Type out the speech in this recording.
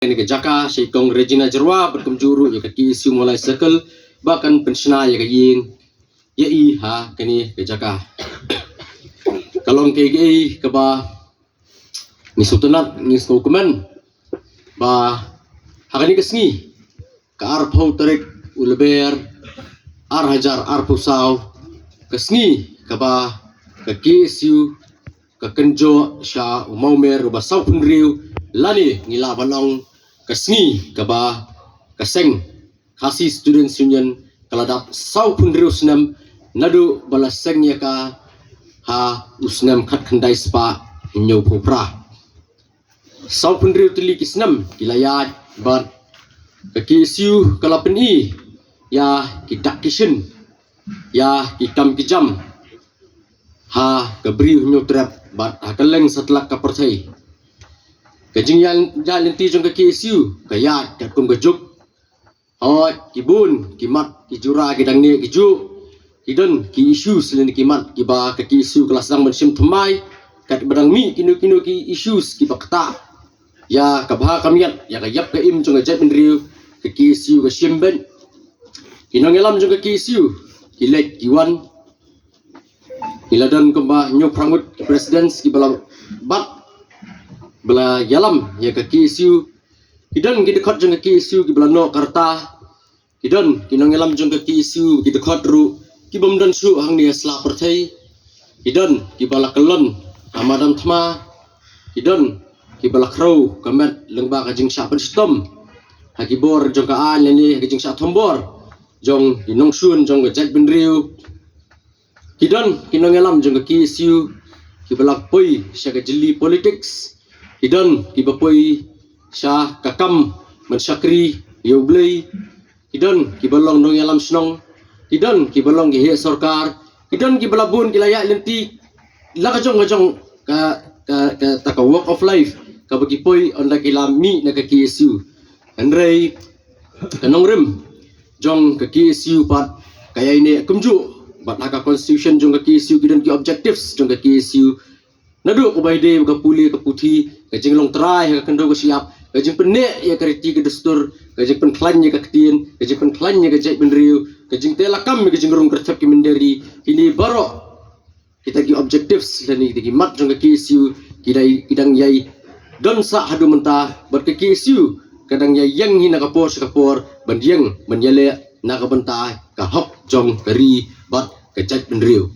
Ini ke Jaka, Syekong Regina Jerwa berkemjuru ya kaki isu mulai circle bahkan pensena ya kayin ya ha kini ke Jaka. Kalau ke ba ni sultanat ni dokumen ba hakani kesni ke arpau tarik ulber ar hajar arpusau kesni ke ba ke isu ke kenjo sha umaumer ba sau punriu lani ngila banong kesni ke ba keseng khasi students union kaladap sau punriu senam nadu balaseng ya ka ha usnam khat khandai spa nyau phopra sau punriu tili kisnam kilayat bat kekisiu kalapeni ya kitak kishin ya kikam kijam ha kabri hunyo trap bat hakaleng setelah kaperthai kajing yang jalenti jong kekisiu kayat kakum gajuk hot kibun kimat kijura kidang ne kiju hidon ki isu selain kimat kiba kaki isu kelas dang bersim thumai kat berang mi kinu ki issues ki bakta ya kabha kamiat ya kayap ka im chung jat benriu kaki isu ka simben kinong elam chung kaki isu kilet kiwan kiladon kemba nyu prangut ki president ki bala bat bala yalam ya kaki isu kidon ki dekat chung kaki isu ki bala no karta kidon kinong elam chung kaki isu ki dekat ru ki bomdan su hang ni asla perthai kidon ki bala kelon amadam thma kidon ki bala khrau kamat lengba ka jing sha stom haki bor jong ka an ni ka jing sha thombor jong inong sun jong ka jat benriu kidon kinong elam jong ka ki siu ki bala poi sha ka jili politics kidon ki ba poi sha ka kam man sakri yoblei kidon ki balong dong elam snong kidon ki balong ki he sarkar kidon ki balabun ki layak lenti la ka jong ka ta work of life ka bagi poi onda ki lami na ka kisu andrei kanong rim jong ka kisu pat kaya ini kumju bat ka constitution jong ka kisu kidon ki objectives jong ka kisu nadu ko baide ka puli ka puthi ka jinglong trai ka kendo ka siap ka jing penne ya kariti ka dastur ka jing penklan ya ka ketien ka jing penklan ya ka jait benriu kajing telakam kajing rung kercap ki menderi ini baru kita ki objectives dan kita ki mat jong ki isu kidang yai don sa hadu mentah ber ki isu kadang yai yang hina kapor bandiang menyele na ka bentah ka hok jong kari bat kecak benriu